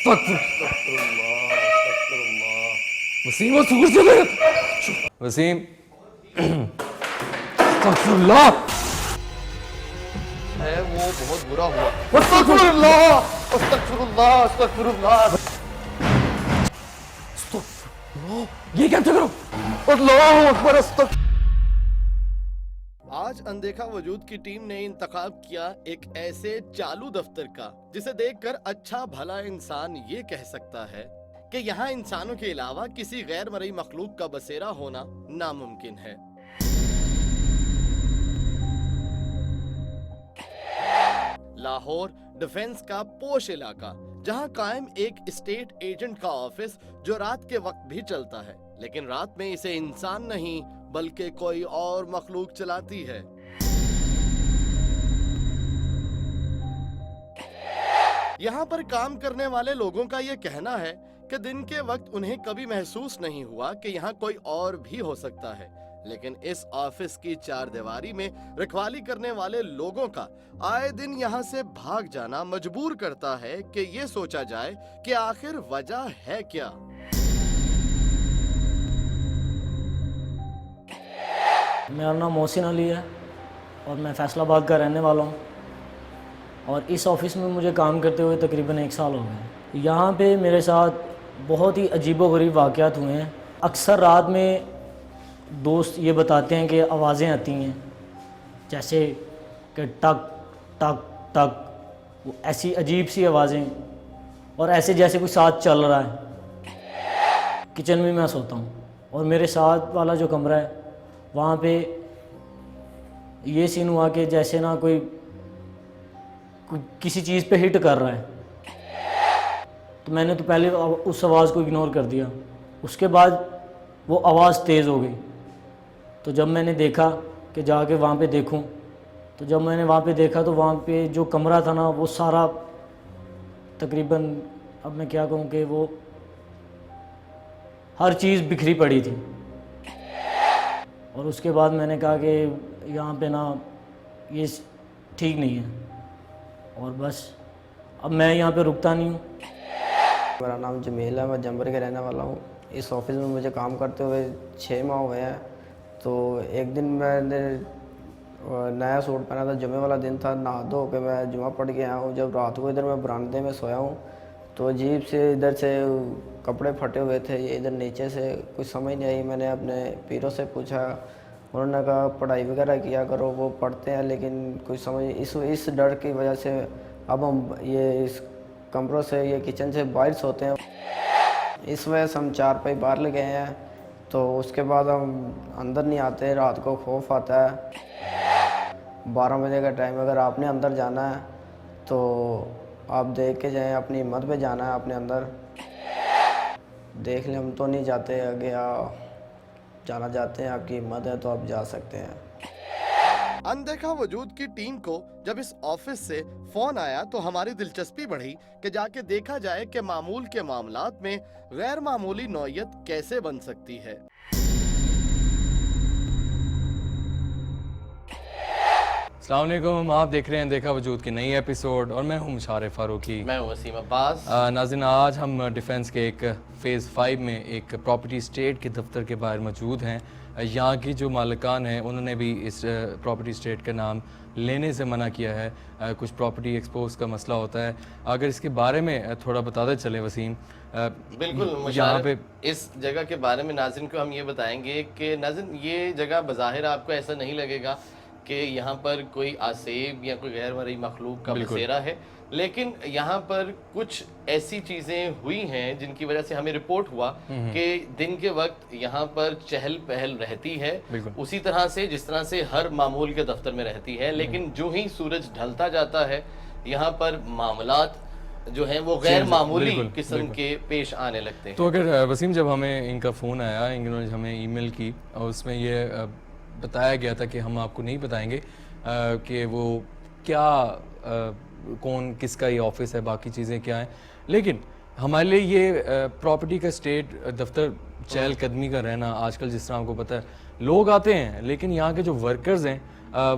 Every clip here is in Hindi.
वसीम वो सूर से वसीम अस्तगफुरुल्लाह है वो बहुत बुरा हुआ। अस्तगफुरुल्लाह अस्तगफुरुल्लाह अस्तगफुरुल्लाह। ये क्या करो अल्लाहु अकबर अस्तगफुर। आज अनदेखा वजूद की टीम ने इंतखाब किया एक ऐसे चालू दफ्तर का जिसे देखकर अच्छा भला इंसान ये कह सकता है कि यहाँ इंसानों के अलावा किसी गैर मरई मखलूक का बसेरा होना नामुमकिन है। लाहौर डिफेंस का पोश इलाका, जहां कायम एक स्टेट एजेंट का ऑफिस जो रात के वक्त भी चलता है, लेकिन रात में इसे इंसान नहीं बल्कि कोई और मखलूक चलाती है। यहाँ पर काम करने वाले लोगों का ये कहना है कि दिन के वक्त उन्हें कभी महसूस नहीं हुआ कि यहाँ कोई और भी हो सकता है, लेकिन इस ऑफिस की चारदीवारी में रखवाली करने वाले लोगों का आए दिन यहाँ से भाग जाना मजबूर करता है कि ये सोचा जाए कि आखिर वजह है क्या। मेरा नाम मोहसिन अली है और मैं फैसलाबाद का रहने वाला हूँ और इस ऑफ़िस में मुझे काम करते हुए तकरीबन 1 साल हो गए। यहाँ पे मेरे साथ बहुत ही अजीबोगरीब वाक़यात हुए हैं। अक्सर रात में दोस्त ये बताते हैं कि आवाज़ें आती हैं, जैसे कि टक टक टक, वो ऐसी अजीब सी आवाज़ें, और ऐसे जैसे कोई साथ चल रहा है। किचन में मैं सोता हूँ और मेरे साथ वाला जो कमरा है वहाँ पे ये सीन हुआ कि जैसे ना कोई किसी चीज़ पे हिट कर रहा है, तो मैंने तो पहले उस आवाज़ को इग्नोर कर दिया। उसके बाद वो आवाज़ तेज़ हो गई, तो जब मैंने देखा कि जाके वहाँ पे देखूं, तो जब मैंने वहाँ पे देखा तो वहाँ पे जो कमरा था ना वो सारा तकरीबन, अब मैं क्या कहूँ कि वो हर चीज़ बिखरी पड़ी थी। और उसके बाद मैंने कहा कि यहाँ पे ना ये ठीक नहीं है, और बस अब मैं यहाँ पे रुकता नहीं हूँ। मेरा नाम जमील है, मैं जंबर के रहने वाला हूँ। इस ऑफिस में मुझे काम करते हुए 6 माह हुए हैं। तो एक दिन मैंने नया सूट पहना था, जुमे वाला दिन था, नहा धो के मैं जुमा पढ़ के आया हूँ। जब रात को इधर मैं बरामदे में सोया हूँ तो अजीब से इधर से कपड़े फटे हुए थे, ये इधर नीचे से, कुछ समझ नहीं आई। मैंने अपने पीरों से पूछा, उन्होंने कहा पढ़ाई वगैरह किया करो, वो पढ़ते हैं, लेकिन कुछ समझ इस डर की वजह से अब हम ये इस कमरों से, ये किचन से बाहर सोते हैं। इस वजह से हम 4 पाई बाहर ले गए हैं, तो उसके बाद हम अंदर नहीं आते। रात को खौफ आता है। 12 बजे का टाइम, अगर आपने अंदर जाना है तो आप देख के जाएं, अपनी हिम्मत पे जाना है, अपने अंदर देख लें। हम तो नहीं जाते, आगे जाना चाहते हैं, आपकी हिम्मत है तो आप जा सकते हैं। अनदेखा वजूद की टीम को जब इस ऑफिस से फोन आया तो हमारी दिलचस्पी बढ़ी कि जाके देखा जाए कि मामूल के मामलात में गैर मामूली नौयत कैसे बन सकती है। अस्सलाम वालेकुम, आप देख रहे हैं देखा वजूद की नई एपिसोड और मैं हूं मुशारिफ फारूकी। मैं वसीम अब्बास। नाज़रीन, आज हम डिफेंस के एक फ़ेज़ 5 में एक प्रॉपर्टी स्टेट के दफ्तर के बाहर मौजूद हैं। यहाँ की जो मालिकान हैं उन्होंने भी इस प्रॉपर्टी स्टेट का नाम लेने से मना किया है। कुछ प्रॉपर्टी एक्सपोज का मसला होता है, अगर इसके बारे में थोड़ा बताते चले वसीम। बिल्कुल, यहाँ पे इस जगह के बारे में नाज़रीन को हम ये बताएंगे कि नाज़रीन ये जगह बज़ाहिर आपको ऐसा नहीं लगेगा कि यहाँ पर कोई आसेब या कोई गैर मरई मखलूक का बसेरा है, लेकिन यहाँ पर कुछ ऐसी चीज़ें हुई हैं जिनकी वजह से हमें रिपोर्ट हुआ कि दिन के वक्त यहाँ पर चहल पहल रहती है, उसी तरह से जिस तरह से हर मामूल के दफ्तर में रहती है, लेकिन जो ही सूरज ढलता जाता है यहाँ पर मामलात जो हैं वो गैर मामूली किस्म के पेश आने लगते हैं। तो अगर वसीम, जब हमें इनका फ़ोन आया, इन्होंने हमें ईमेल की और उसमें ये बताया गया था कि हम आपको नहीं बताएंगे कि वो क्या कौन किसका ये ऑफिस है, बाकी चीज़ें क्या हैं, लेकिन हमारे लिए ये प्रॉपर्टी का स्टेट दफ्तर चहल कदमी का रहना आजकल, जिस तरह आपको पता है, लोग आते हैं लेकिन यहाँ के जो वर्कर्स हैं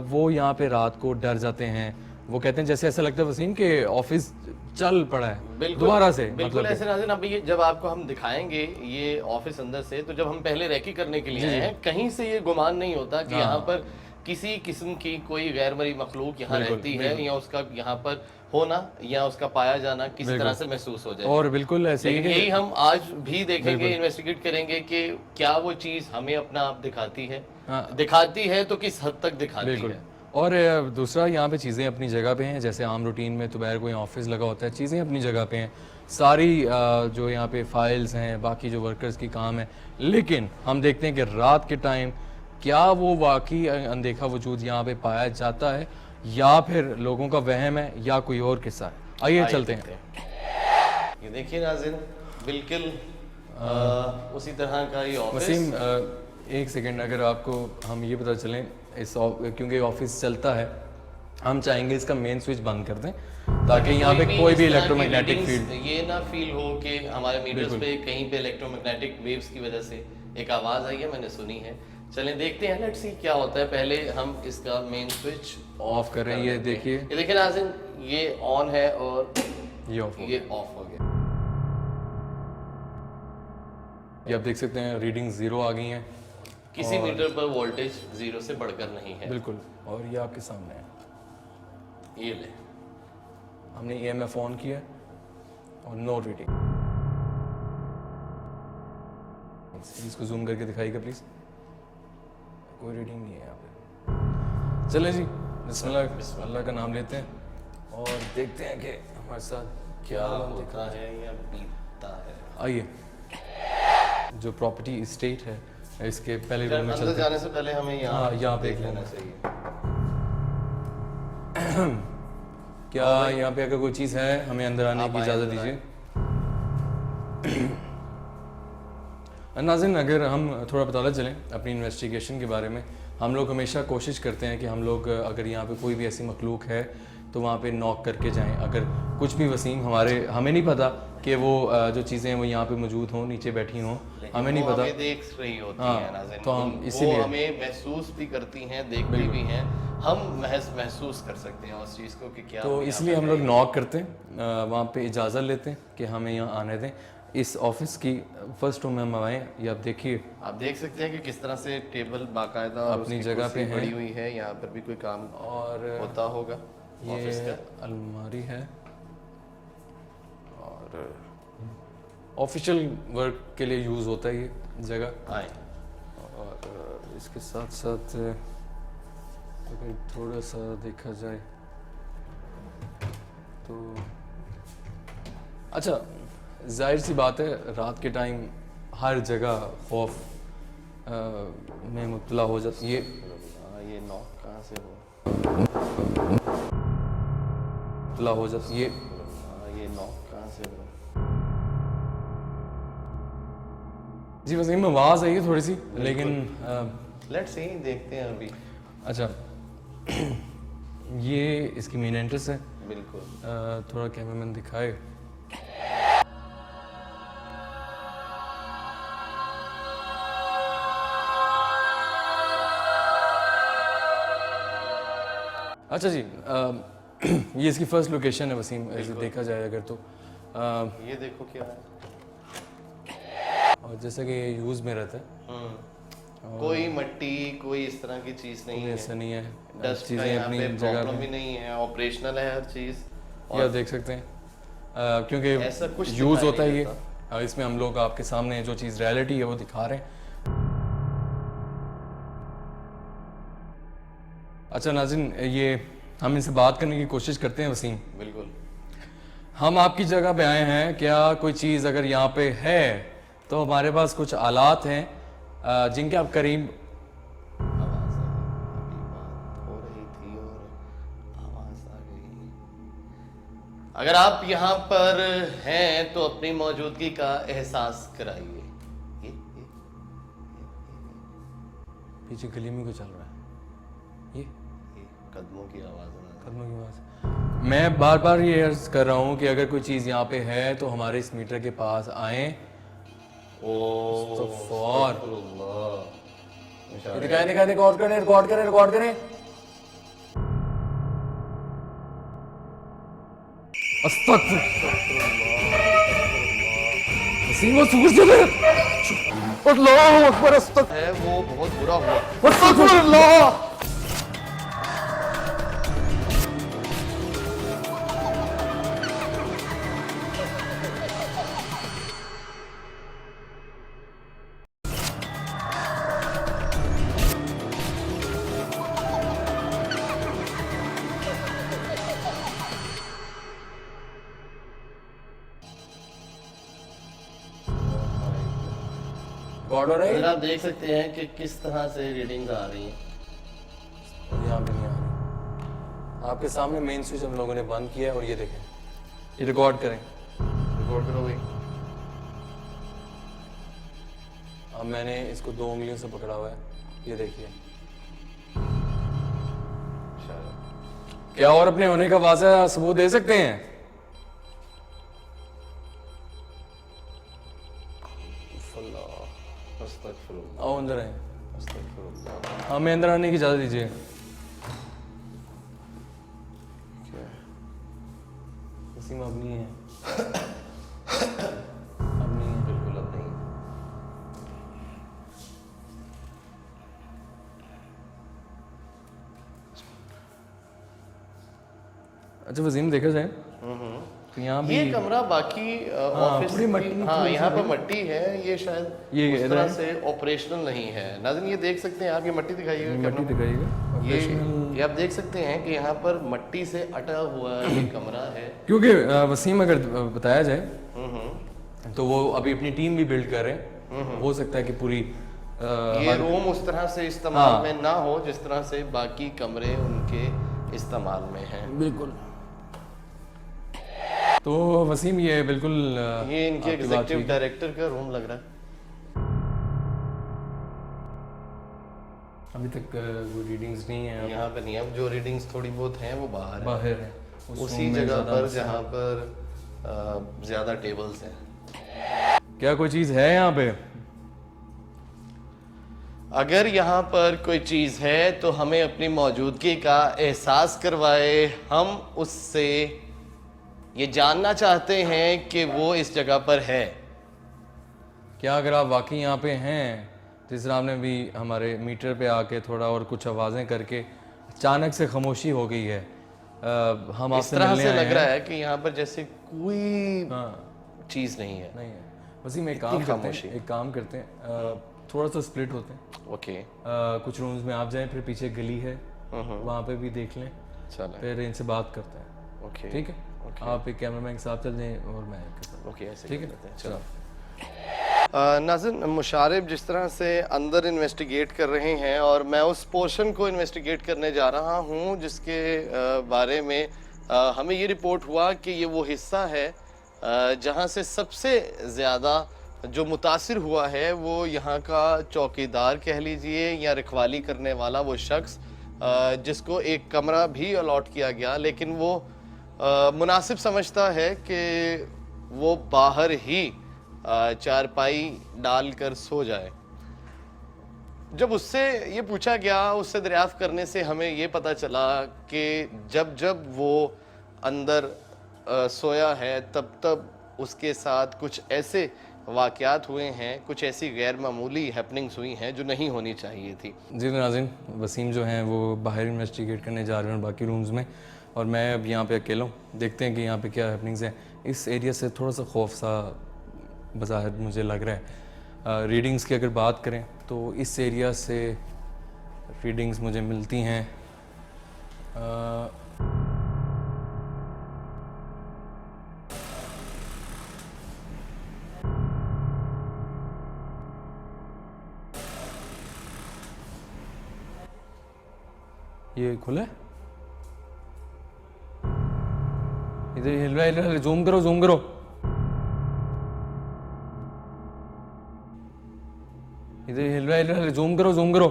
वो यहाँ पे रात को डर जाते हैं, वो कहते हैं जैसे ऐसा लगता है वसीम कि ऑफिस चल पड़ा है बिल्कुल दोबारा से, बिल्कुल मतलब ऐसे नाज़रीन। अभी ये जब आपको हम दिखाएंगे ये ऑफिस अंदर से, तो जब हम पहले रेकी करने के लिए आए हैं, कहीं से ये गुमान नहीं होता कि यहाँ पर किसी किस्म की कोई गैर मरी मखलूक यहाँ रहती है, या उसका यहाँ पर होना या उसका पाया जाना किसी तरह से महसूस हो जाए। और बिल्कुल ऐसे ही लेकिन यही हम आज भी देखेंगे, इन्वेस्टिगेट करेंगे कि क्या वो चीज़ हमें अपना आप दिखाती है, दिखाती है तो किस हद तक दिखाती है। और दूसरा यहाँ पे चीज़ें अपनी जगह पे हैं, जैसे आम रूटीन में दोपहर को यहाँ ऑफिस लगा होता है, चीज़ें अपनी जगह पे हैं सारी, जो यहाँ पे फाइल्स हैं, बाकी जो वर्कर्स की काम है। लेकिन हम देखते हैं कि रात के टाइम क्या वो वाकई अनदेखा वजूद यहाँ पे पाया जाता है, या फिर लोगों का वहम है, या कोई और किस्सा है। आइए चलते हैं। ये देखिए नाज़रीन, बिल्कुल उसी तरह का ये ऑफिस। वसीम एक सेकंड, अगर आपको हम ये पता चलें क्योंकि ऑफिस चलता है, हम चाहेंगे इसका मेन स्विच बंद कर दें ताकि यहाँ पे कोई भी इलेक्ट्रोमैग्नेटिक फील्ड ये ना फील हो कि हमारे मीटर्स पे कहीं पे इलेक्ट्रोमैग्नेटिक वेव्स की वजह से एक आवाज़ आई है, मैंने सुनी है। चलें देखते हैं, लेट्स सी क्या होता है। पहले हम इसका मेन स्विच ऑफ कर रहे हैं। ये देखिए, ये देखिए नाज़रीन, ये ऑन है और ये ऑफ हो गया। ये आप देख सकते हैं रीडिंग 0 आ गई हैं, किसी मीटर पर वोल्टेज 0 से बढ़कर नहीं है। बिल्कुल। और ये आपके सामने है, ये ले, हमने EMF ऑन किया और नो रीडिंग। इसको जूम करके दिखाइएगा प्लीज, कोई रीडिंग नहीं है यहाँ पे। चलें जी, बिस्मिल्लाह, अल्लाह का नाम लेते हैं और देखते हैं कि हमारे साथ क्या होता है या बीतता है। आइए, जो प्रॉपर्टी स्टेट है इसके पहले रूम में अंदर चलते जाने से पहले हमें यहाँ देख लेना चाहिए। क्या यहाँ पे अगर कोई चीज़ है हमें अंदर आने की इजाज़त दीजिए। नाज़रीन, अगर हम थोड़ा बताते चलें अपनी इन्वेस्टिगेशन के बारे में, हम लोग हमेशा कोशिश करते हैं कि हम लोग अगर यहाँ पे कोई भी ऐसी मखलूक है तो वहाँ पे नॉक करके जाएं। अगर कुछ भी वसीम हमें नहीं पता कि वो जो चीज़ें हैं वो यहाँ पे मौजूद हों, नीचे बैठी हों, हमें नहीं पता, हमें देख रही होती हैं नाज़रीन, तो हम वो इसीलिए हमें महसूस भी करती हैं, देखती भी हैं, हम महसूस कर सकते हैं उस चीज़ को कि क्या। तो इसलिए हम लोग नॉक करते हैं, वहाँ पे इजाज़त लेते हैं कि हमें यहाँ आने दें। इस ऑफिस की फर्स्ट रूम में हम आए, ये आप देखिए, आप देख सकते हैं कि किस तरह से टेबल बाकायदा अपनी जगह पे है, पड़ी हुई है। यहाँ पर भी कोई काम और होता होगा। ये अलमारी है और ऑफिशियल वर्क के लिए यूज़ होता है ये जगह। आए, और इसके साथ साथ अगर थोड़ा सा देखा जाए तो अच्छा, जाहिर सी बात है रात के टाइम हर जगह खौफ में मुब्तला हो जाती है। ये नॉक कहाँ से हो, मुब्तला हो जाती है। ये नॉक कहाँ से हो। जी वसीम, आवाज़ आई है थोड़ी सी, लेकिन लेट्स सी, देखते हैं अभी। अच्छा, ये इसकी मेन एंट्रेंस है। बिल्कुल, थोड़ा कैमरामैन दिखाए। अच्छा जी, ये इसकी फर्स्ट लोकेशन है वसीम, ऐसे देखा जाए अगर तो। ये देखो क्या है, और जैसा कि ये यूज़ में रहता है, कोई मट्टी, कोई इस तरह की चीज़ नहीं है, ऐसा नहीं है, डस्ट चीज़ें चीज़ें अपनी अपनी जगह प्रॉब्लम भी नहीं है, ऑपरेशनल है हर चीज़। ये आप देख सकते हैं, क्योंकि ऐसा कुछ यूज़ दिखाई होता है नहीं ये, देता। इसमें हम लोग आपके सामने जो चीज़ रियलिटी है वो दिखा रहे हैं। अच्छा नाज़रीन, ये हम इनसे बात करने की कोशिश करते हैं वसीम। बिल्कुल, हम आपकी जगह पे आए हैं, क्या कोई चीज़ अगर यहाँ पे है तो हमारे पास कुछ आलात हैं जिनके आप करीब। आवाज़ आ गई, अभी बात हो रही थी और आवाज़ आ गई। अगर आप यहाँ पर हैं तो अपनी मौजूदगी का एहसास कराइए। पीछे गली में कुछ चल रहा है, ये कदमों की आवाज़ है। कदमों की आवाज़। मैं बार बार ये अर्ज कर रहा हूँ कि अगर कोई चीज़ यहाँ पे है तो हमारे इस मीटर के पास आए। दिखाएं, रिकॉर्ड करें। वसीम वो सूरज है। अल्लाह अकबर, है वो बहुत बुरा हुआ। अस्तगफिरुल्लाह। गॉड हो रहा फिर है। आप देख सकते हैं कि किस तरह से रीडिंग्स आ रही हैं। यहाँ पे नहीं आ रही। आपके सामने मेन स्विच हम लोगों ने बंद किया है और ये देखें, ये रिकॉर्ड करें। रिकॉर्ड करो भाई। अब मैंने इसको 2 उंगलियों से पकड़ा हुआ है, ये देखिए। क्या और अपने होने का वाज़ह सबूत दे सकते हैं? अस्तगफिरुल्लाह। आओ अंदर आए, अस्तगफिरुल्लाह। हमें अंदर आने की इजाज़त दीजिए। वसीम अब नहीं है, अब नहीं है, बिल्कुल अब नहीं। अच्छा वसीम देखा जाए तो यहाँ भी ये कमरा बाकी ऑफिस थोड़ी मट्टी की, हाँ यहाँ पर मट्टी है, ये शायद ये उस इधर तरह है। से ऑपरेशनल नहीं है। नाज़रीन ये देख सकते हैं आप, ये मट्टी दिखाइएगा मट्टी कैमरा। दिखाइएगा। ये आप देख सकते हैं कि यहाँ पर मट्टी से अटा हुआ ये कमरा है। क्योंकि वसीम अगर बताया जाए तो वो अभी अपनी टीम भी बिल्ड कर रहे हैं। हो सकता है कि पूरी ये रूम उस तरह से इस्तेमाल में ना हो जिस तरह से बाकी कमरे उनके इस्तेमाल में हैं। बिल्कुल। तो वसीम ये बिल्कुल ये इनके आपकी बात एग्जीक्यूटिव ठीक है। डायरेक्टर का रूम लग रहा है। अभी तक वो रीडिंग्स नहीं है, यहाँ पे नहीं है, अब जो रीडिंग्स थोड़ी बहुत हैं वो बाहर है, बाहर है उसी जगह पर जहाँ पर ज्यादा टेबल्स हैं। क्या कोई चीज़ है यहाँ पे? अगर यहाँ पर कोई चीज़ है तो हमें अपनी मौजूदगी का एहसास करवाए। हम उससे ये जानना चाहते हैं कि वो इस जगह पर है। क्या अगर आप वाकई यहाँ पे हैं, तो इस आपने भी हमारे मीटर पे आके थोड़ा और कुछ आवाज़ें करके अचानक से खामोशी हो गई है। हम इस आपसे तरह मिलने से आए लग हैं। रहा है कि यहाँ पर जैसे कोई हाँ, चीज़ नहीं है। नहीं है। वसीम एक काम करते हैं, एक काम करते हैं, थोड़ा सा स्प्लिट होते हैं। ओके कुछ रूम्स में आप जाएं, फिर पीछे गली है, वहाँ पे भी देख लें, चलो फिर इनसे बात करते हैं। ओके ठीक है? आप एक कैमरामैन के साथ चल जाएं और मैं आपके साथ। ओके ऐसे ठीक है? कर लेते हैं। चलो। नाज़रीन मुशारिब जिस तरह से अंदर इन्वेस्टिगेट कर रहे हैं और मैं उस पोर्शन को इन्वेस्टिगेट करने जा रहा हूं जिसके बारे में हमें ये रिपोर्ट हुआ कि ये वो हिस्सा है जहां से सबसे ज़्यादा जो मुतासिर हुआ है वो यहाँ का चौकीदार कह लीजिए या रखवाली करने वाला वो शख्स जिसको एक कमरा भी अलॉट किया गया, लेकिन वो मुनासिब समझता है कि वो बाहर ही चारपाई डालकर सो जाए। जब उससे ये पूछा गया, उससे दरियाफ्त करने से हमें ये पता चला कि जब जब वो अंदर सोया है तब तब उसके साथ कुछ ऐसे वाक़यात हुए हैं, कुछ ऐसी गैर मामूली हैपनिंग्स हुई हैं जो नहीं होनी चाहिए थी। जी नाज़रीन, वसीम जो हैं वो बाहर इन्वेस्टिगेट करने जा रहे हैं बाकी रूम्स में, और मैं अब यहाँ पे अकेला हूँ। देखते हैं कि यहाँ पे क्या हैपनिंग्स हैं। इस एरिया से थोड़ा सा खौफ सा बज़ाहिर मुझे लग रहा है। रीडिंग्स की अगर बात करें तो इस एरिया से रीडिंग्स मुझे मिलती हैं ये खुला है, इधर हिल रहा है, जूम करो जूम करो, इधर हिल रहा है, जूम करो जूम करो।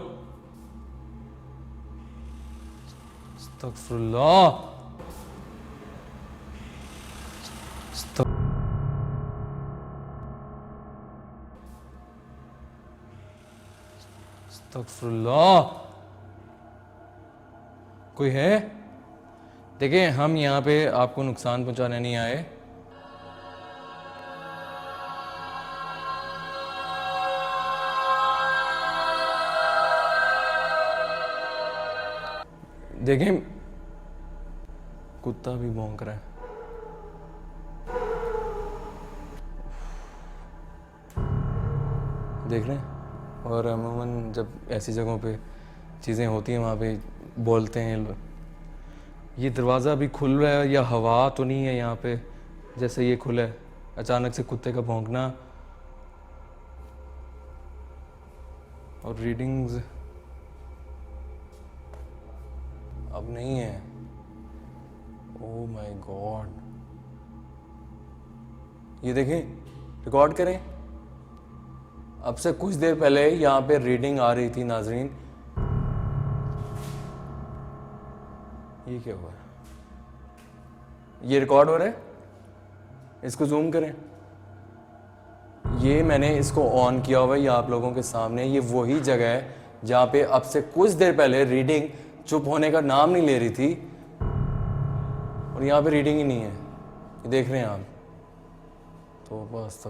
अस्तगफुरुल्लाह, अस्तगफुरुल्लाह। कोई है? देखिए हम यहाँ पे आपको नुकसान पहुँचाने नहीं आए। देखें कुत्ता भी भौंक रहा है। देख रहे हैं। और अमूमन जब ऐसी जगहों पे चीज़ें होती हैं वहाँ पे बोलते हैं लोग। ये दरवाज़ा अभी खुल रहा है या हवा तो नहीं है यहाँ पे, जैसे ये खुला है अचानक से कुत्ते का भौंकना। और रीडिंग्स अब नहीं है। ओह माय गॉड, ये देखें, रिकॉर्ड करें। अब से कुछ देर पहले यहाँ पे रीडिंग आ रही थी नाजरीन। ये क्या हुआ है? ये रिकॉर्ड हो रहा है, इसको जूम करें। ये मैंने इसको ऑन किया हुआ है, ये आप लोगों के सामने। ये वही जगह है जहाँ पे अब से कुछ देर पहले रीडिंग चुप होने का नाम नहीं ले रही थी, और यहाँ पे रीडिंग ही नहीं है। ये देख रहे हैं आप। तो बस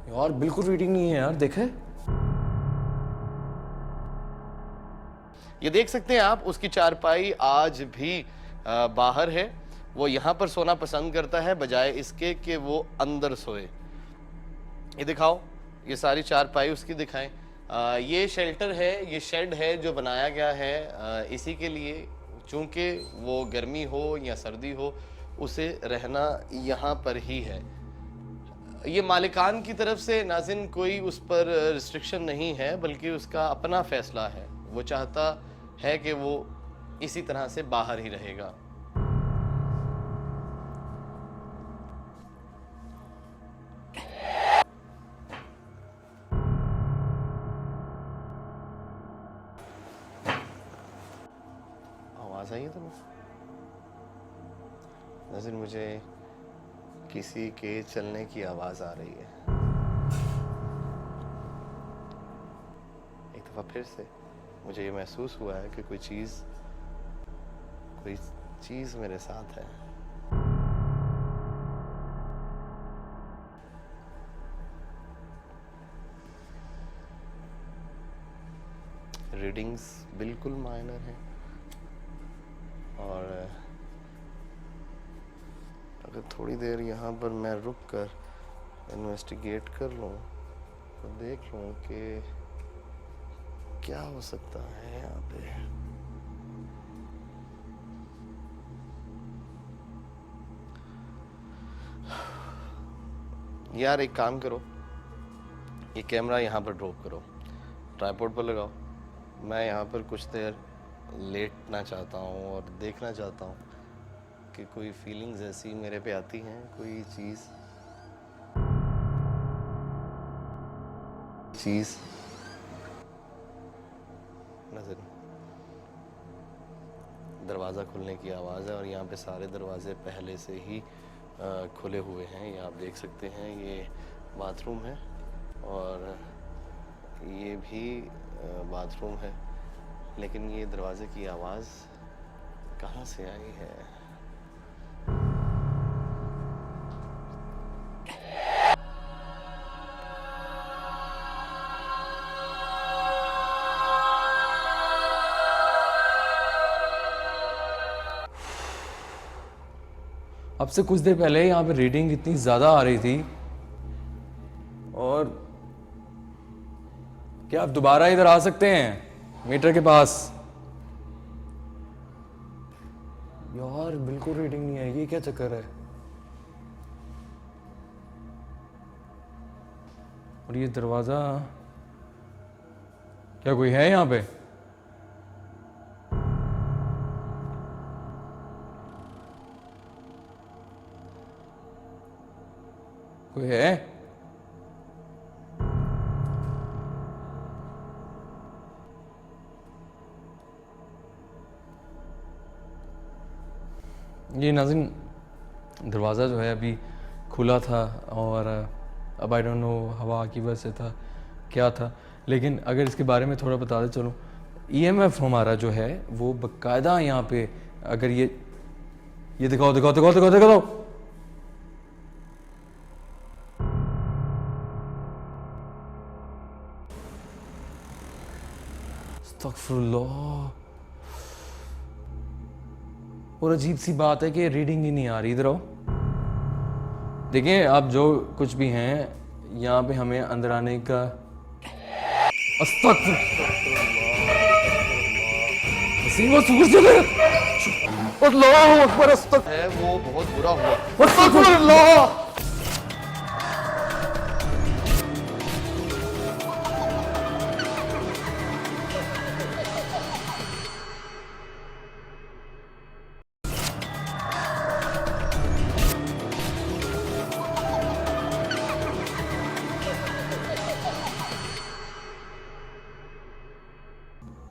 यार बिल्कुल रीडिंग नहीं है यार, देखे। ये देख सकते हैं आप, उसकी चारपाई आज भी बाहर है। वो यहाँ पर सोना पसंद करता है बजाय इसके कि वो अंदर सोए। ये दिखाओ, ये सारी चारपाई उसकी दिखाएं। ये शेल्टर है, ये शेड है जो बनाया गया है इसी के लिए, चूंकि वो गर्मी हो या सर्दी हो उसे रहना यहाँ पर ही है। ये मालिकान की तरफ से नाज़िन कोई उस पर रिस्ट्रिक्शन नहीं है, बल्कि उसका अपना फैसला है। वो चाहता है कि वो इसी तरह से बाहर ही रहेगा। आवाज आई है तुम्हें? नाज़िन, मुझे किसी के चलने की आवाज आ रही है। एक दफा फिर से मुझे ये महसूस हुआ है कि कोई चीज मेरे साथ है। रीडिंग्स बिल्कुल माइनर हैं, और अगर थोड़ी देर यहाँ पर मैं रुक कर इन्वेस्टिगेट कर लूँ तो देख लूँ कि क्या हो सकता है यहाँ पे। यार एक काम करो, ये कैमरा यहाँ पर ड्रॉप करो, ट्राइपॉड पर लगाओ। मैं यहाँ पर कुछ देर लेटना चाहता हूँ और देखना चाहता हूँ कि कोई फीलिंग्स ऐसी मेरे पे आती हैं, कोई चीज़ नजर। दरवाज़ा खुलने की आवाज़ है, और यहाँ पे सारे दरवाजे पहले से ही खुले हुए हैं। ये आप देख सकते हैं, ये बाथरूम है और ये भी बाथरूम है, लेकिन ये दरवाजे की आवाज़ कहाँ से आई है? अब से कुछ देर पहले यहाँ पे रीडिंग इतनी ज़्यादा आ रही थी, और क्या आप दोबारा इधर आ सकते हैं मीटर के पास? यार बिल्कुल रीडिंग नहीं है, ये क्या चक्कर है? और ये दरवाज़ा, क्या कोई है यहाँ पे? कोई है? ये नाज़रीन, दरवाज़ा जो है अभी खुला था, और अब आई डोंट नो हवा की वजह से था क्या था, लेकिन अगर इसके बारे में थोड़ा बताते चलो। ईएमएफ हमारा जो है वो बकायदा यहाँ पे, अगर ये दिखाओ दिखाओ दिखाओ दिखाओ दिखाओ, अस्तगफुरुल्लाह। और अजीब सी बात है कि रीडिंग ही नहीं आ रही। इधर आओ, देखें आप जो कुछ भी हैं यहाँ पे हमें अंदर आने का है वो बहुत बुरा हुआ।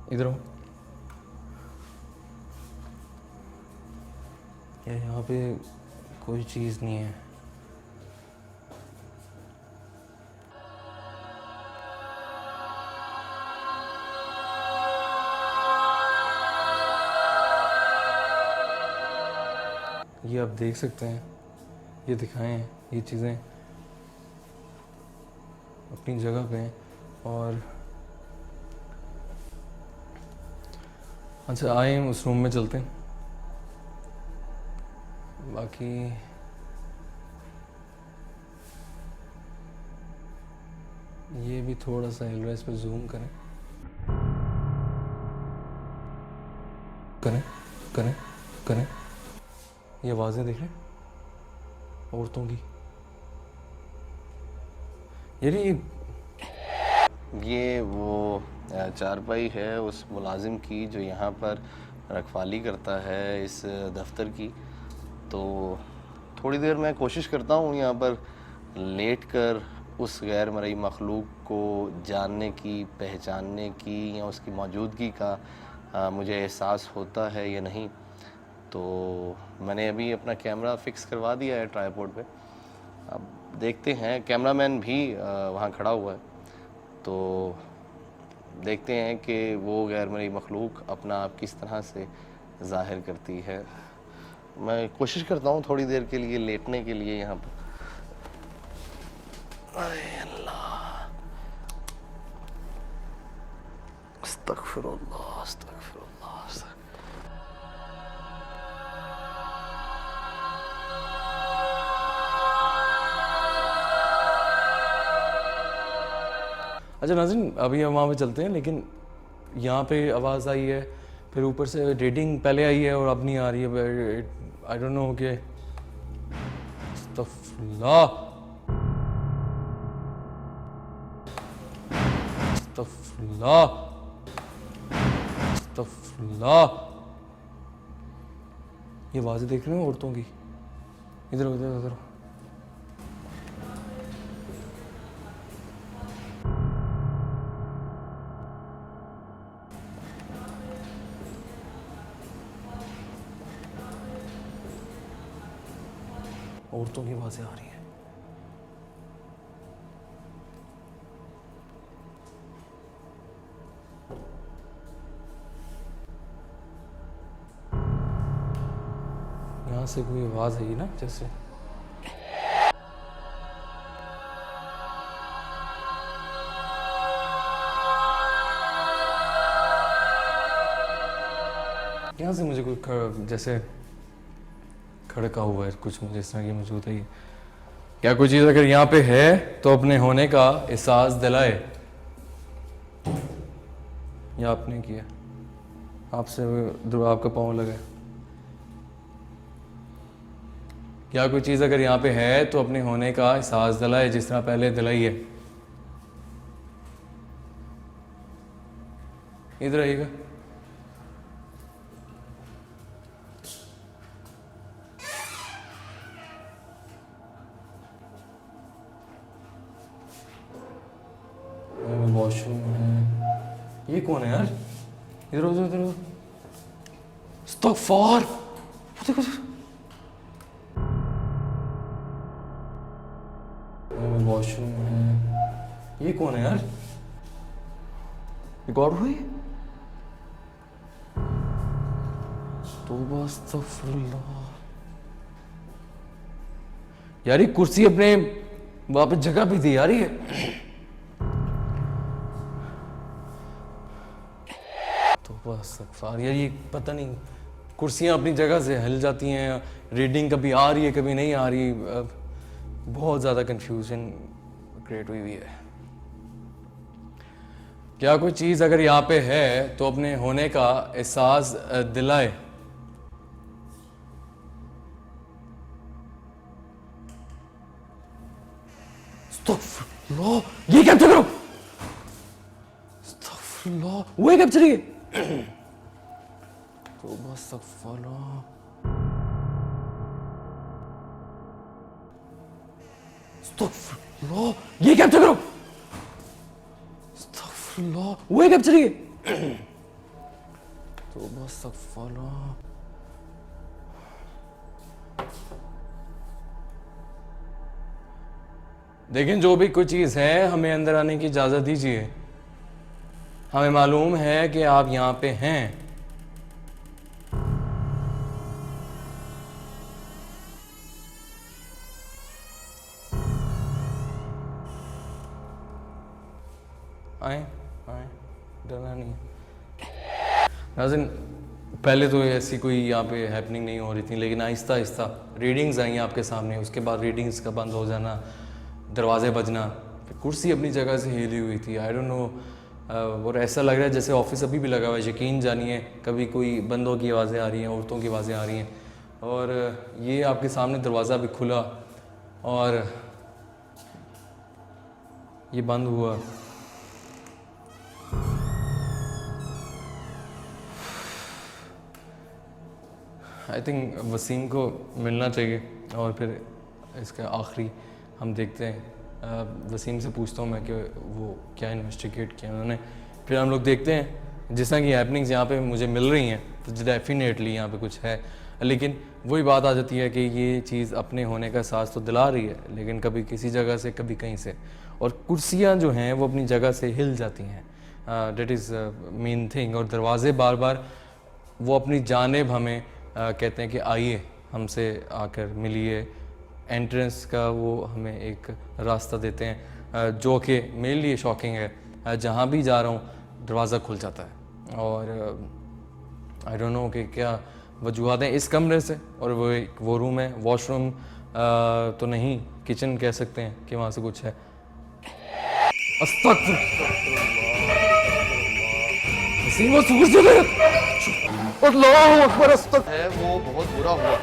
इधर आओ, यहाँ पे कोई चीज़ नहीं है। ये आप देख सकते हैं, ये दिखाएं, ये चीज़ें अपनी जगह पे हैं। और अच्छा आए उस रूम में चलते हैं। बाकी ये भी थोड़ा सा हिल रहा है, इस पर जूम करें करें करें करें। ये आवाज़ें देख रहे हैं औरतों की। ये वो चारपाई है उस मुलाजिम की जो यहाँ पर रखवाली करता है इस दफ्तर की। तो थोड़ी देर मैं कोशिश करता हूँ यहाँ पर लेट कर उस गैर मरई मखलूक को जानने की, पहचानने की, या उसकी मौजूदगी का मुझे एहसास होता है या नहीं। तो मैंने अभी अपना कैमरा फ़िक्स करवा दिया है ट्राइपॉड पे। अब देखते हैं, कैमरामैन भी वहाँ खड़ा हुआ है, तो देखते हैं कि वो गैर मरई मखलूक अपना आप किस तरह से ज़ाहिर करती है। मैं कोशिश करता हूँ थोड़ी देर के लिए लेटने के लिए यहाँ पर। अरे अल्लाह, अस्तगफिरुल्लाह अस्तगफिरुल्लाह। अच्छा नाज़रीन, अभी हम वहाँ पे चलते हैं, लेकिन यहाँ पे आवाज़ आई है, फिर ऊपर से रीडिंग पहले आई है और अब नहीं आ रही है। आई डोंट नो कि अस्तगफिरुल्लाह अस्तगफिरुल्लाह अस्तगफिरुल्लाह। ये आवाज़ें देख रहे हो औरतों की। इधर उधर उधर। औरतों की आवाज़ें आ रही हैं। यहाँ से कोई आवाज़ आई ना, जैसे यहाँ से मुझे कोई जैसे खड़का हुआ है कुछ, मुझे इस तरह की मौजूद है। क्या कोई चीज़ अगर यहाँ पे है तो अपने होने का एहसास दिलाए, या आपने किया, आपसे आपका पाँव लगा। क्या कोई चीज़ अगर यहाँ पे है तो अपने होने का एहसास दिलाए, जिस तरह पहले दिलाई है। इधर आइएगा। वॉशरूम है। ये कौन है यार? इधर उधर इधर। अस्तगफार। देखो वॉशरूम है। ये कौन है यार? रिकॉर्ड हुई? तौबा अस्तगफिरुल्लाह। यार ये कुर्सी अपने वहां पे जगह पे थी यार ये। तौबा अस्तगफार। यार ये पता नहीं कुर्सियां अपनी जगह से हिल जाती हैं, रीडिंग कभी आ रही है कभी नहीं आ रही, बहुत ज़्यादा कंफ्यूजन क्रिएट हुई है। क्या कोई चीज़ अगर यहाँ पे है तो अपने होने का एहसास दिलाए। अस्तगफिरुल्लाह, ये कैप्चर करो। अस्तगफिरुल्लाह, वो कैप्चर है। तौबा अस्तगफिरुल्लाह। अस्तगफिरुल्लाह, ये कैप्चर करो। अस्तगफिरुल्लाह, वो कैप्चर है। तौबा अस्तगफिरुल्लाह। देखें जो भी कोई चीज़ है हमें अंदर आने की इजाज़त दीजिए। हमें मालूम है कि आप यहाँ पे हैं। आए आए, डरना नहीं है। नाज़रीन पहले तो ऐसी कोई यहाँ पे हैपनिंग नहीं हो रही थी, लेकिन आहिस्ता आहिस्ता रीडिंग्स आई आपके सामने, उसके बाद रीडिंग्स का बंद हो जाना, दरवाजे बजना, फिर कुर्सी अपनी जगह से हिली हुई थी। आई डोंट नो, और ऐसा लग रहा है जैसे ऑफिस अभी भी लगा हुआ है। यकीन जानिए कभी कोई बंदों की आवाज़ें आ रही हैं, औरतों की आवाज़ें आ रही हैं, और ये आपके सामने दरवाज़ा भी खुला और ये बंद हुआ। आई थिंक वसीम को मिलना चाहिए और फिर इसका आखिरी हम देखते हैं। वसीम से पूछता हूँ मैं कि वो क्या इन्वेस्टिगेट किया उन्होंने, फिर हम लोग देखते हैं। जिस तरह की हैपनिंग्स यहाँ पे मुझे मिल रही हैं तो डेफिनेटली यहाँ पे कुछ है, लेकिन वही बात आ जाती है कि ये चीज़ अपने होने का एहसास तो दिला रही है, लेकिन कभी किसी जगह से कभी कहीं से, और कुर्सियाँ जो हैं वो अपनी जगह से हिल जाती हैं। That is main thing. और दरवाजे बार बार वो अपनी जानिब हमें कहते हैं कि आइए हमसे आकर मिलिए। एंट्रेंस का वो हमें एक रास्ता देते हैं जो कि मेरे लिए शॉकिंग है। जहाँ भी जा रहा हूँ दरवाज़ा खुल जाता है, और आई डोंट नो कि क्या वजूहत हैं इस कमरे से। और वो रूम है, वॉशरूम तो नहीं, किचन कह सकते हैं कि वहाँ से कुछ है। अल्लाहु अकबर। है वो बहुत बुरा हुआ।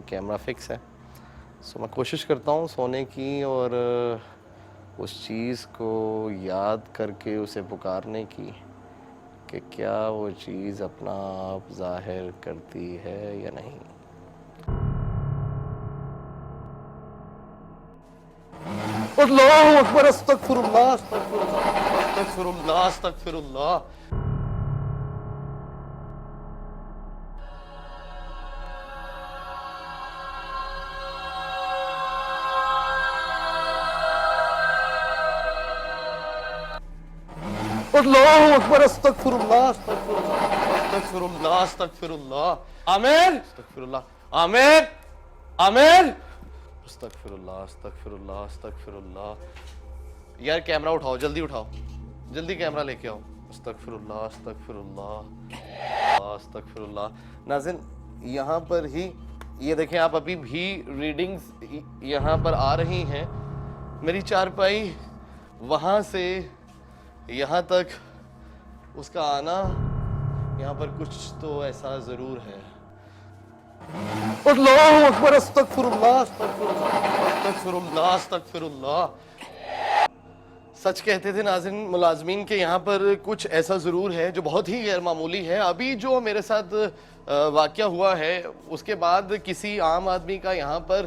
कैमरा फिक्स है, सो मैं कोशिश करता हूँ सोने की और उस चीज़ को याद करके उसे पुकारने की कि क्या वो चीज़ अपना आप जाहिर करती है या नहीं। अल्लाहु अकबर। अस्तगफिरुल्लाह अस्तगफिरुल्लाह अस्तगफिरुल्लाह अस्तगफिरुल्लाह। अल्लाहु अकबर। अस्तगफिरुल्लाह अस्तगफिरुल्लाह अस्तगफिरुल्लाह। आमिर अस्तगफिरुल्लाह। आमिर आमिर अस्तगफिरुल्लाह अस्तगफिरुल्लाह अस्तगफिरुल्लाह। यार कैमरा उठाओ, जल्दी उठाओ, जल्दी कैमरा लेके आओ। अस्तगफिरुल्लाह अस्तगफिरुल्लाह अस्तगफिरुल्लाह। नाज़रीन यहाँ पर ही ये देखें आप, अभी भी रीडिंग्स यहाँ पर आ रही हैं। मेरी चारपाई वहाँ से यहाँ तक उसका आना, यहाँ पर कुछ तो ऐसा ज़रूर है। अल्लाहु अकबर। अस्तगफिरुल्लाह अस्तगफिरुल्लाह अस्तगफिरुल्लाह। सच कहते थे नाज़रीन मुलाज़मीन के यहाँ पर कुछ ऐसा ज़रूर है जो बहुत ही गैर मामूली है। अभी जो मेरे साथ वाक़या हुआ है उसके बाद किसी आम आदमी का यहाँ पर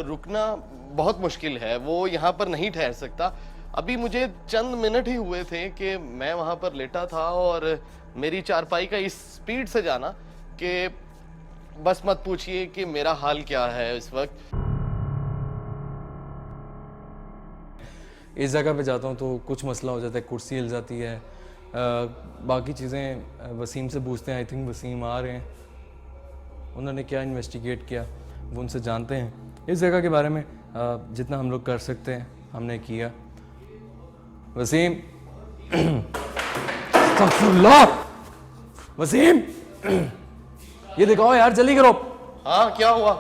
रुकना बहुत मुश्किल है, वो यहाँ पर नहीं ठहर सकता। अभी मुझे चंद मिनट ही हुए थे कि मैं वहां पर लेटा था और मेरी चारपाई का इस स्पीड से जाना कि बस मत पूछिए कि मेरा हाल क्या है इस वक्त। इस जगह पे जाता हूँ तो कुछ मसला हो जाता है, कुर्सी हिल जाती है, बाकी चीज़ें वसीम से पूछते हैं। आई थिंक वसीम आ रहे हैं, उन्होंने क्या इन्वेस्टिगेट किया वो उनसे जानते हैं। इस जगह के बारे में जितना हम लोग कर सकते हैं हमने किया। वसीम अस्तगफुरुल्लाह, वसीम ये दिखाओ यार, जल्दी करो। हाँ क्या हुआ?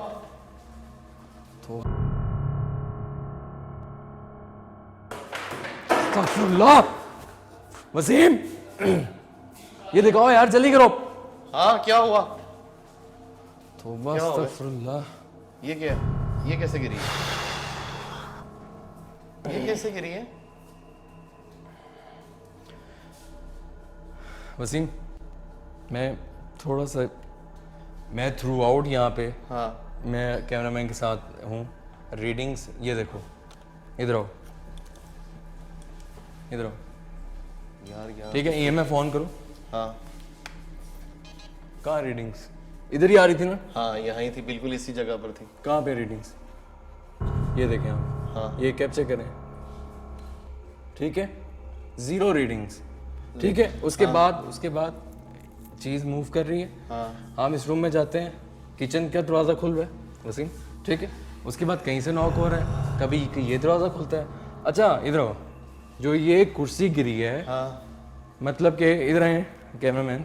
अस्तगफुरुल्लाह, वसीम ये दिखाओ यार, जल्दी करो। हाँ क्या हुआ? तौबा क्या हुआ? अस्तगफुरुल्लाह। ये क्या? ये कैसे गिरी है? ये कैसे गिरी है? वसीम मैं थोड़ा सा, मैं थ्रू आउट यहाँ पे, हाँ मैं कैमरामैन के साथ हूँ। रीडिंग्स ये देखो, इधर आओ, इधर आओ, यार यार। ठीक है। EMF ऑन करो। हाँ कहाँ रीडिंग्स? इधर ही आ रही थी ना? हाँ यहाँ ही थी, बिल्कुल इसी जगह पर थी। कहाँ पे रीडिंग्स? ये देखें आप, हाँ ये कैप्चर करें, ठीक है। 0 रीडिंग्स, ठीक है। उसके बाद चीज़ मूव कर रही है। हाँ हम इस रूम में जाते हैं, किचन का दरवाज़ा खुल रहा है वसीम, ठीक है। उसके बाद कहीं से नॉक हो रहा है, कभी ये दरवाज़ा खुलता है। अच्छा इधर आओ, जो ये कुर्सी गिरी है, हाँ मतलब कि इधर आए कैमरामैन,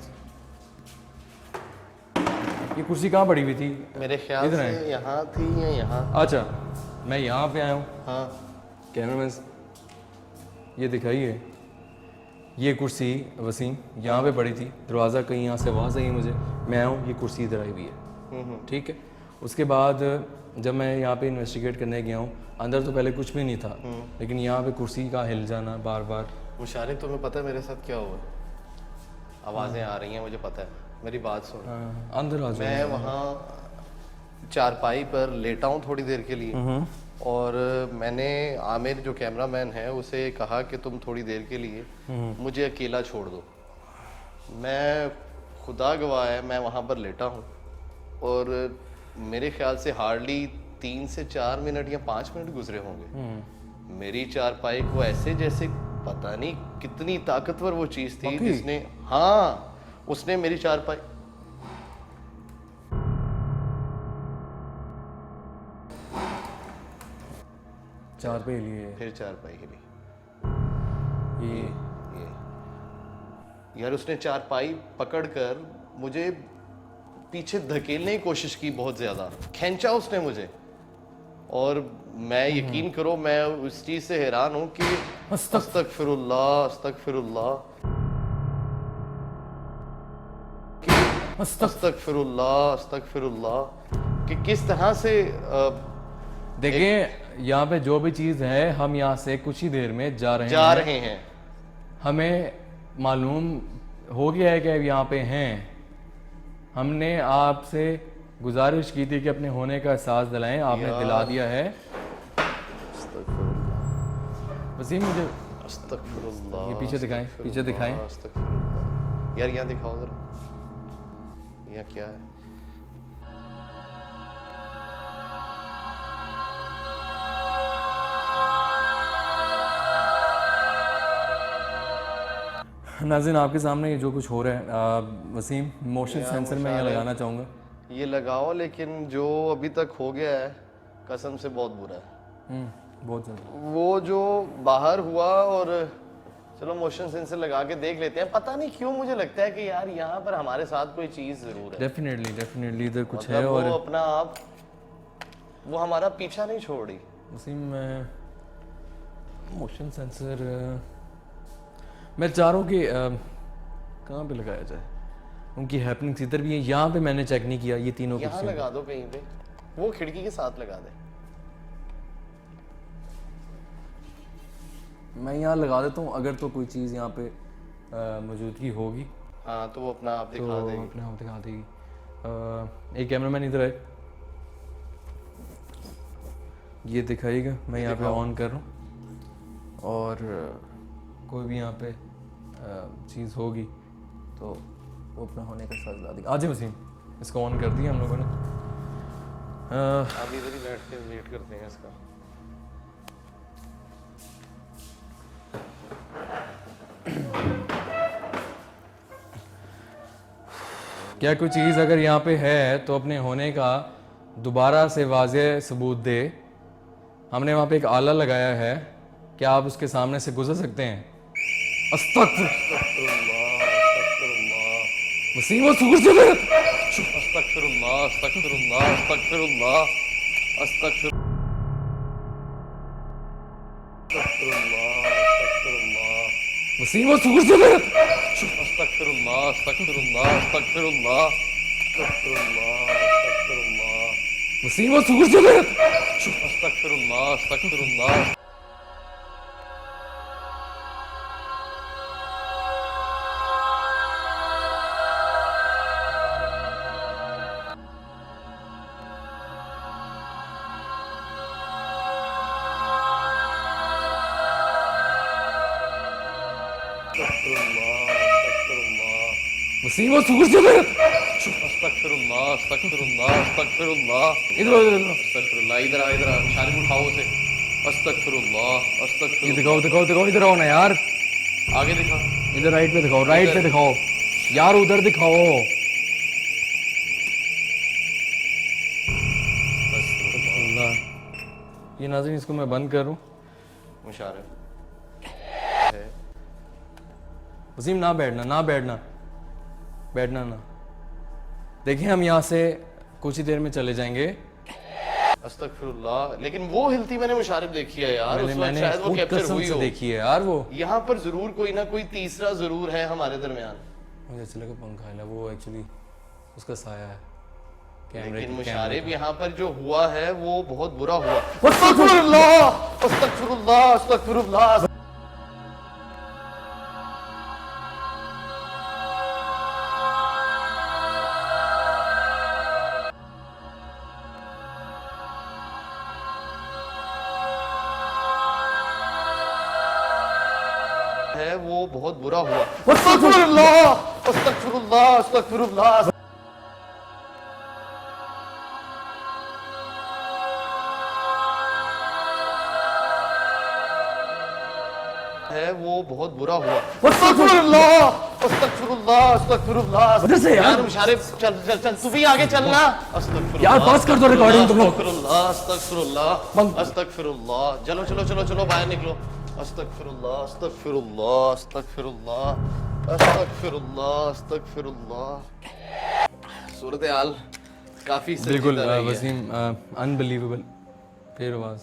ये कुर्सी कहाँ पड़ी हुई थी? मेरे ख्याल इधर से है। यहाँ थी या यहाँ। अच्छा मैं यहाँ पे आया हूँ। हाँ कैमरामैन ये दिखाइए, ये कुर्सी वसीम यहाँ पे पड़ी थी, दरवाज़ा कहीं यहाँ से आवाज़ आई मुझे, मैं आया हूँ, ये कुर्सी इधर आई हुई है, ठीक है। उसके बाद जब मैं यहाँ पे इन्वेस्टिगेट करने गया हूँ, अंदर तो पहले कुछ भी नहीं था, लेकिन यहाँ पे कुर्सी का हिल जाना बार बार। मुशारे तुम्हें पता है मेरे साथ क्या हुआ? आवाज़ें आ रही हैं मुझे पता है, मेरी बात सुन। अंदर आ जाओ। मैं वहाँ चारपाई पर लेटा हूँ थोड़ी देर के लिए, और मैंने आमिर जो कैमरामैन है उसे कहा कि तुम थोड़ी देर के लिए मुझे अकेला छोड़ दो। मैं खुदा गवाह है, मैं वहाँ पर लेटा हूँ और मेरे ख्याल से हार्डली 3 से 4 मिनट या 5 मिनट गुजरे होंगे। मेरी चारपाई को ऐसे जैसे पता नहीं कितनी ताकतवर वो चीज़ थी जिसने, हाँ उसने मेरी चारपाई, चार पे लिए फिर चारपाई के लिए ये ये यार उसने चारपाई पकड़कर मुझे पीछे धकेलने की कोशिश की, बहुत ज्यादा खींचा उसने मुझे, और मैं यकीन करो मैं उस चीज से हैरान हूं कि अस्तगफिरुल्लाह अस्तगफिरुल्लाह अस्तगफिरुल्लाह अस्तगफिरुल्लाह, कि किस तरह से देखिए यहाँ पे जो भी चीज़ है, हम यहाँ से कुछ ही देर में जा रहे हैं। हमें मालूम हो गया है कि अब यहाँ पे हैं। हमने आपसे गुजारिश की थी कि अपने होने का एहसास दिलाएं, आपने दिला दिया है। वसीम मुझे अस्तगफिरुल्लाह, ये पीछे दिखाएं, पीछे दिखाएं। अस्तगफिरुल्लाह। यार यहाँ दिखाओ जरा, यहाँ क्या है? नाज़रीन आपके सामने ये जो कुछ हो रहा है, वसीम मोशन सेंसर में यहाँ लगाना चाहूँगा। ये लगाओ, लेकिन जो अभी तक हो गया है कसम से बहुत बुरा है। बहुत ज़्यादा। वो जो बाहर हुआ, और चलो मोशन सेंसर लगा के देख लेते हैं। पता नहीं क्यों मुझे लगता है कि यार यहाँ पर हमारे साथ कोई चीज़ ज़रूर है। डेफिनेटली इधर कुछ है। मतलब और वो अपना आप, वो हमारा पीछा नहीं छोड़ रही। वसीम मोशन सेंसर मैं चाह रहा हूँ कि कहाँ पे लगाया जाए, उनकी हैपनिंग्स इधर भी है, यहाँ पे मैंने चेक नहीं किया। ये तीनों यहाँ कुर्सियाँ लगा दो कहीं पे, वो खिड़की के साथ लगा दे। मैं यहाँ लगा देता हूँ, अगर तो कोई चीज़ यहाँ पे मौजूदगी होगी हाँ तो वो अपना आप तो दिखा देगी। अपने आप दिखा देगी। एक कैमरामैन इधर है, ये दिखाइएगा, मैं यहाँ पे ऑन कर रहा हूँ। और कोई भी यहाँ पे चीज़ होगी तो वो अपना होने का फैसला देगा। आज वसीम इसको ऑन कर दिया हम लोगों ने। आप इधर ही बैठ के वेट करते हैं इसका। क्या कोई चीज़ अगर यहाँ पे है तो अपने होने का दोबारा से वाज़ेह सबूत दे। हमने वहाँ पे एक आला लगाया है, क्या आप उसके सामने से गुजर सकते हैं? वसीम वो सुकुर से अस्तगफिरुल्लाह अस्तगफिरुल्लाह अस्तगफिरुल्लाह अस्तगफिरुल्लाह वसीम वो सुकुर से अस्तगफिरुल्लाह अस्तगफिरुल्लाह अस्तगफिरुल्लाह अस्तगफिरुल्लाह अस्तगफिरुल्लाह वसीम वो सुकुर से अस्तगफिरुल्लाह अस्तगफिरुल्लाह वसीम वो सुकुर से अस्तगफिरुल्लाह अस्तगफिरुल्लाह अस्तगफिरुल्लाह इधर अस्तगफिरुल्लाह इधर आ शारिब उठाओ उसे। अस्तगफिरुल्लाह अस्तगफिरुल्लाह दिखाओ दिखाओ दिखाओ, इधर आओ ना यार, आगे दिखा। इधर राइट पे दिखाओ, राइट पे दिखाओ यार, उधर दिखाओ। अल्लाह, ये नाज़रीन इसको मैं बंद करूं। मुशारिफ वसीम ना बैठना, ना बैठना, बैठना ना। देखिए हम यहाँ से कुछ ही देर में चले जाएंगे। अस्तगफिरुल्लाह, लेकिन वो हिलती मैंने मुशारिफ देखी है यार, उस वक्त मैंने शायद वो खुद कैप्चर कसम हुई से हो। देखी है यार वो। यहाँ पर जरूर कोई ना कोई तीसरा जरूर है हमारे दरमियान। मुझे अच्छा लगा पंखा हिला, वो एक्चुअली उसका साया है कैमरे लेकिन की। मुशारिफ यहाँ पर जो हुआ है वो बहुत बुरा हुआ। अस्तगफिरुल्लाह अस्तगफिरुल्लाह अस्तगफिरुल्लाह है वो बहुत बुरा हुआ। अस्तगफिरुल्लाह अस्तगफिरुल्लाह अस्तगफिरुल्लाह है वो बहुत बुरा हुआ। अस्तगफिरुल्लाह अस्तगफिरुल्लाह अस्तगफिरुल्लाह। उधर से यार मुशारिफ चल चल चल, तू भी आगे चलना। अस्तगफिरुल्लाह यार पास कर दो रिकॉर्डिंग तुम लोग। अस्तगफिरुल्लाह अस्तगफिरुल्लाह अस्तगफिरुल्लाह। चलो चलो चलो चलो बाहर निकलो। अस्तगफिरुल्लाह अस्तगफिरुल्लाह अस्तगफिरुल्लाह अस्तगफिरुल्लाह अस्तगफिरुल्लाह। सूरत हाल काफी बिल्कुल संजीदा रही है। वसीम, अनबिलीवेबल, फिर आवाज,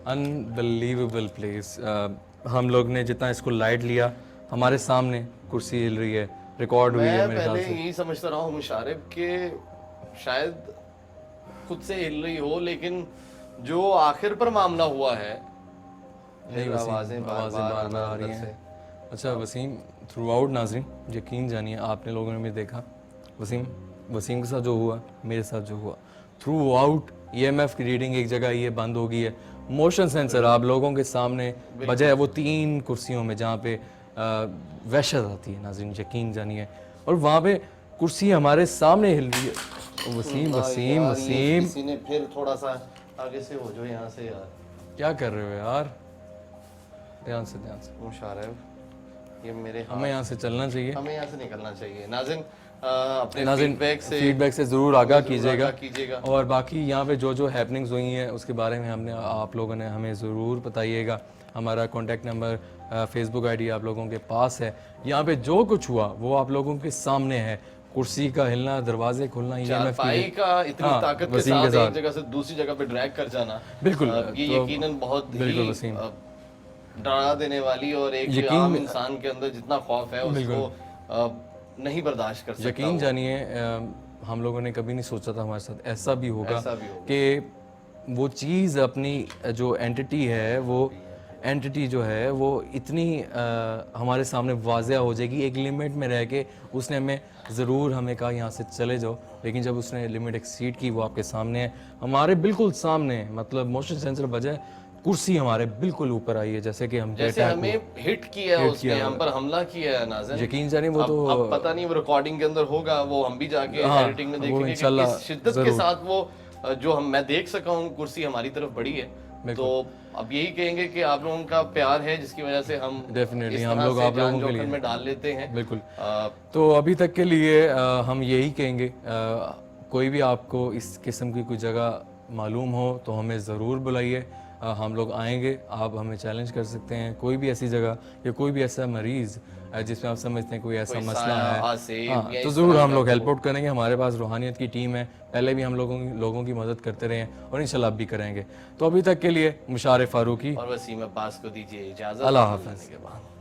अनबिलीवेबल प्लेस। हम लोग ने जितना इसको लाइट लिया, हमारे सामने कुर्सी हिल रही है, रिकॉर्ड हुई है मैं मेरे ख्याल पहले से। यही समझता रहा हूँ मुशारिफ के शायद खुद से हिल रही हो, लेकिन जो आखिर पर मामला हुआ है नहीं वसीम, आवाजें बार बार आ रही हैं। अच्छा वसीम, थ्रू आउट नाज़रीन यकीन जानिए, आपने लोगों ने भी देखा वसीम के साथ जो हुआ, मेरे साथ जो हुआ, थ्रू आउट EMF की रीडिंग एक जगह ये बंद हो गई है। मोशन सेंसर आप लोगों के सामने बजाय वो 3 कुर्सियों में जहाँ पे वहशत आती है नाज़रीन, यकीन जानिए, और वहाँ पे कुर्सी हमारे सामने हिल रही है। वसीम वसीम वसीम किसी ने फिर थोड़ा सा आगे से हो जो यहाँ से यार। क्या कर रहे हो यार? ध्यान से मुशारिफ ये मेरे हमें यहाँ से चलना चाहिए। हमें यहाँ से निकलना चाहिए। नाज़रीन अपने नाज़रीन फीडबैक से ज़रूर आगाह ज़रूर कीजिएगा, आगाह कीजिएगा। और बाकी यहाँ पे जो हैपनिंग्स हुई हैं उसके बारे में हमने आप लोगों ने हमें ज़रूर बताइएगा। हमारा कॉन्टैक्ट नंबर, फेसबुक आईडी आप लोगों के पास है। यहाँ पे जो कुछ हुआ वो आप लोगों के सामने है। कुर्सी का हिलना, दरवाजे खुलना, चारपाई का इतनी ताकत के वसीम साथ एक जगह से दूसरी जगह पे ड्रैग कर जाना, बिल्कुल, ये तो यकीनन बहुत बिल्कुल ही वसीम, डरा देने वाली, और एक आम इंसान के अंदर जितना खौफ है उसको नहीं बर्दाश्त कर सकता। यकीन जानिए हम लोगों ने कभी नहीं सोचा था हमारे साथ ऐसा भी होगा कि वो चीज़ अपनी जो एंटिटी है, वो एंटिटी जो है वो इतनी हमारे सामने वाज़ेह हो जाएगी। एक लिमिट में रह के उसने हमें कहा यहाँ से चले जाओ, लेकिन जब उसने लिमिट एक्सीड की, वो आपके सामने है, हमारे बिल्कुल सामने, मतलब मोशन सेंसर बजाय कुर्सी हमारे बिल्कुल ऊपर आई है, जैसे कि हम जैसे हमें हिट किया है उसने, हम पर हमला किया है नाज़िन। यकीन जानिए वो तो अब पता नहीं वो रिकॉर्डिंग के अंदर होगा, वो हम भी जाके एडिटिंग में वो देखेंगे कि इंशाल्लाह किस शिद्दत के साथ वो जो हम मैं देख सका हूँ कुर्सी हमारी तरफ बढ़ी है। तो अब यही कहेंगे कि आप लोगों का प्यार है जिसकी वजह से हम डेफिनेटली इस हम तरह लोग से आप जान लोगों के जोखिम लिए में डाल लेते हैं। बिल्कुल। तो अभी तक के लिए हम यही कहेंगे, कोई भी आपको इस किस्म की कोई जगह मालूम हो तो हमें ज़रूर बुलाइए, हम लोग आएंगे, आप हमें चैलेंज कर सकते हैं। कोई भी ऐसी जगह या कोई भी ऐसा मरीज़ जिसमें आप समझते हैं कोई ऐसा मसला है, हाँ, तो ज़रूर हम लोग हेल्प आउट करेंगे। हमारे पास रूहानियत की टीम है, पहले भी हम लोगों की मदद करते रहे हैं और इंशाल्लाह अब भी करेंगे। तो अभी तक के लिए मुशारिफ फारूकी और वसीम अब्बास को दीजिए इजाज़त। अल्लाह हाफ़िज़।